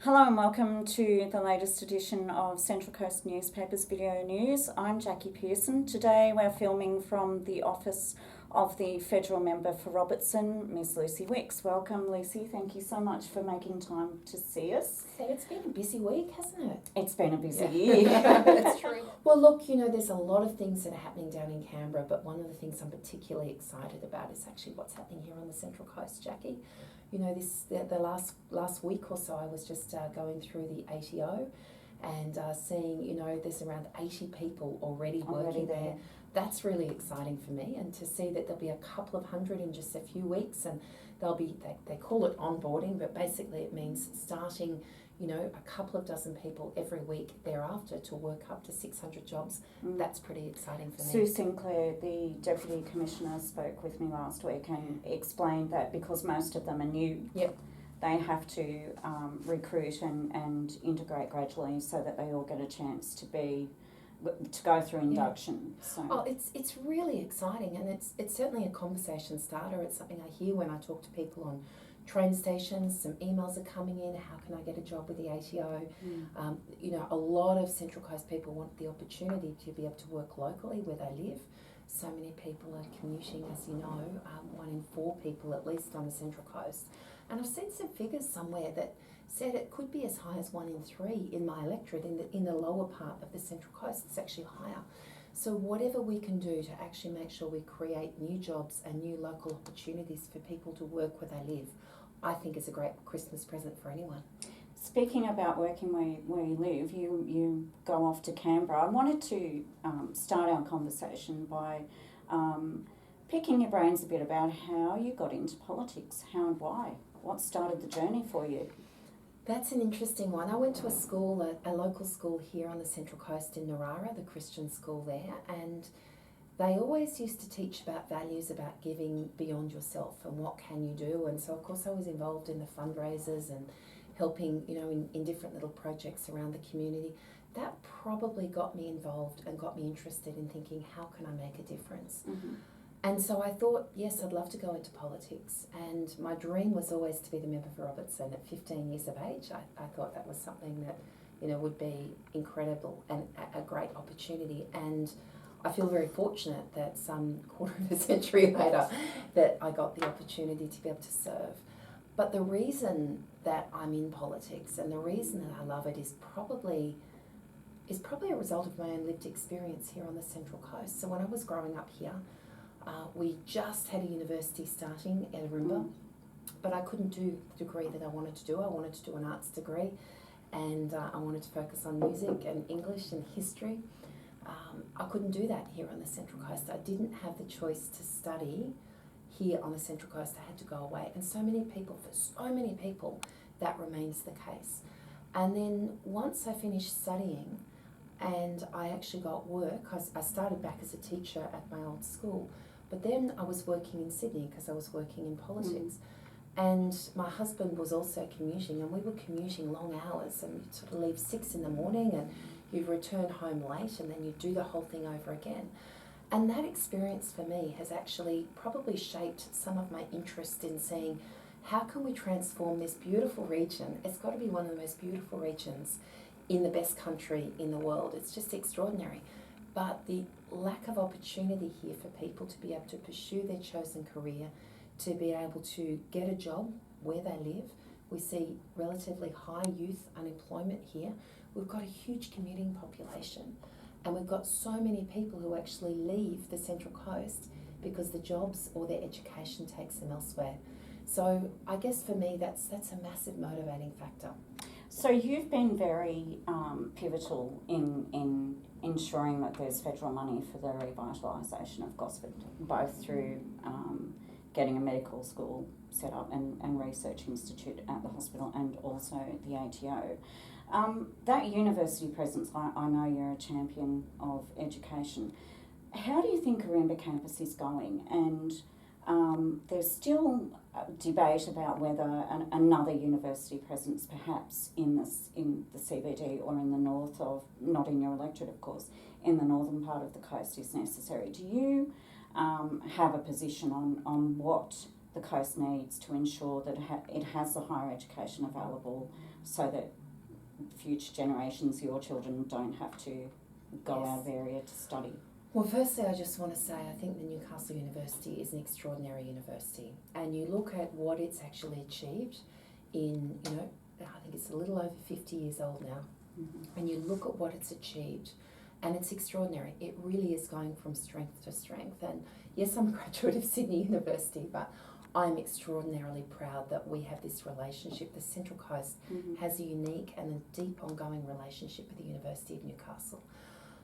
Hello and welcome to the latest edition of Central Coast Newspapers Video News. I'm Jackie Pearson. Today we're filming from the office of the Federal Member for Robertson, Ms Lucy Wicks. Welcome, Lucy. Thank you so much for making time to see us. So it's been a busy week, hasn't it? It's been a busy year. That's true. Well, look, there's a lot of things that are happening down in Canberra, but one of the things I'm particularly excited about is actually what's happening here on the Central Coast, Jackie. The last week or so, I was just going through the ATO and seeing, there's around 80 people already working there. That's really exciting for me, and to see that there'll be a couple of hundred in just a few weeks, and they call it onboarding, but basically it means starting, a couple of dozen people every week thereafter to work up to 600 jobs. That's pretty exciting for me. Sue Sinclair, the Deputy Commissioner, spoke with me last week and explained that because most of them are new, they have to recruit and integrate gradually so that they all get a chance to go through induction. So it's really exciting, and it's certainly a conversation starter. It's something I hear when I talk to people on train stations. Some emails are coming in. How can I get a job with the ATO? A lot of Central Coast people want the opportunity to be able to work locally where they live. So many people are commuting, as you know, 1 in 4 people at least on the Central Coast. And I've seen some figures somewhere that said it could be as high as 1 in 3 in my electorate in the lower part of the Central Coast. It's actually higher. So whatever we can do to actually make sure we create new jobs and new local opportunities for people to work where they live, I think is a great Christmas present for anyone. Speaking about working where you live, you go off to Canberra. I wanted to start our conversation by picking your brains a bit about how you got into politics, how and why. What started the journey for you? That's an interesting one. I went to a school, a local school here on the Central Coast in Narara, the Christian school there, and they always used to teach about values, about giving beyond yourself and what can you do. And so, of course, I was involved in the fundraisers and helping, in different little projects around the community. That probably got me involved and got me interested in thinking, how can I make a difference? Mm-hmm. And so I thought, yes, I'd love to go into politics. And my dream was always to be the member for Robertson at 15 years of age. I thought that was something that, would be incredible and a great opportunity. And I feel very fortunate that some quarter of a century later that I got the opportunity to be able to serve. But the reason that I'm in politics and the reason that I love it is probably a result of my own lived experience here on the Central Coast. So when I was growing up here, we just had a university starting at Arimba, but I couldn't do the degree that I wanted to do. I wanted to do an arts degree, and I wanted to focus on music and English and history. I couldn't do that here on the Central Coast. I didn't have the choice to study here on the Central Coast. I had to go away. And for so many people, that remains the case. And then once I finished studying and I actually got work, I started back as a teacher at my old school, but then I was working in Sydney because I was working in politics. And my husband was also commuting, and we were commuting long hours, and you'd sort of leave 6 in the morning and you'd return home late, and then you'd do the whole thing over again. And that experience for me has actually probably shaped some of my interest in seeing how can we transform this beautiful region. It's got to be one of the most beautiful regions in the best country in the world. It's just extraordinary. But the lack of opportunity here for people to be able to pursue their chosen career, to be able to get a job where they live. We see relatively high youth unemployment here. We've got a huge commuting population, and we've got so many people who actually leave the Central Coast because the jobs or their education takes them elsewhere. So I guess for me that's a massive motivating factor. So you've been very pivotal in ensuring that there's federal money for the revitalisation of Gosford, both through getting a medical school set up and research institute at the hospital, and also the ATO. That university presence, I know you're a champion of education. How do you think Arimba campus is going? And there's still debate about whether another university presence, perhaps in the CBD or in the north of, not in your electorate of course, in the northern part of the coast is necessary. Do you have a position on what the coast needs to ensure that it has the higher education available, so that future generations, your children, don't have to go out of area to study? Well, firstly, I just want to say I think the Newcastle University is an extraordinary university, and you look at what it's actually achieved in, I think it's a little over 50 years old now, and you look at what it's achieved, and it's extraordinary. It really is going from strength to strength. And yes, I'm a graduate of Sydney University, but I'm extraordinarily proud that we have this relationship. The Central Coast has a unique and a deep ongoing relationship with the University of Newcastle.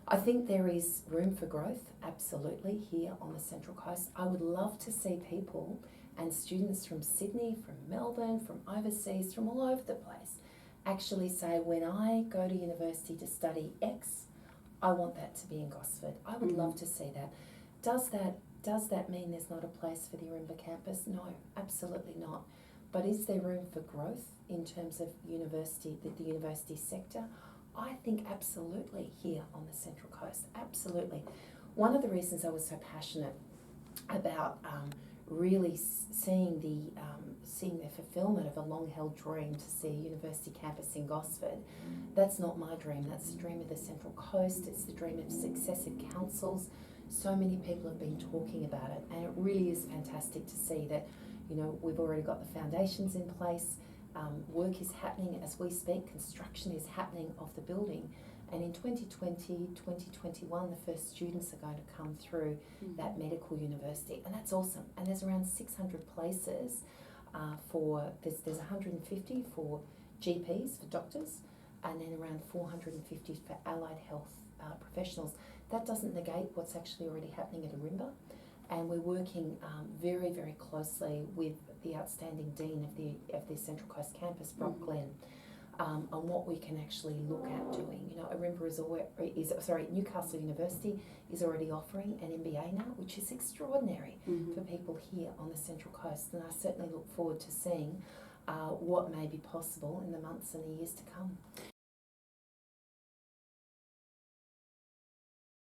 I think there is room for growth, absolutely, here on the Central Coast. I would love to see people and students from Sydney, from Melbourne, from overseas, from all over the place, actually say, when I go to university to study X, I want that to be in Gosford. I would love to see that. Does that mean there's not a place for the Ourimbah campus? No, absolutely not. But is there room for growth in terms of the university sector? I think absolutely here on the Central Coast, absolutely. One of the reasons I was so passionate about really seeing the fulfilment of a long-held dream to see a university campus in Gosford, that's not my dream, that's the dream of the Central Coast, it's the dream of successive councils. So many people have been talking about it, and it really is fantastic to see that, we've already got the foundations in place. Work is happening as we speak, construction is happening of the building, and in 2020, 2021 the first students are going to come through that medical university, and that's awesome. And there's around 600 places there's 150 for GPs, for doctors, and then around 450 for allied health professionals. That doesn't negate what's actually already happening at Ourimbah, and we're working very, very closely with the outstanding dean of the Central Coast campus, Brock Glenn, on what we can actually look at doing. Newcastle University is already offering an MBA now, which is extraordinary for people here on the Central Coast, and I certainly look forward to seeing what may be possible in the months and the years to come.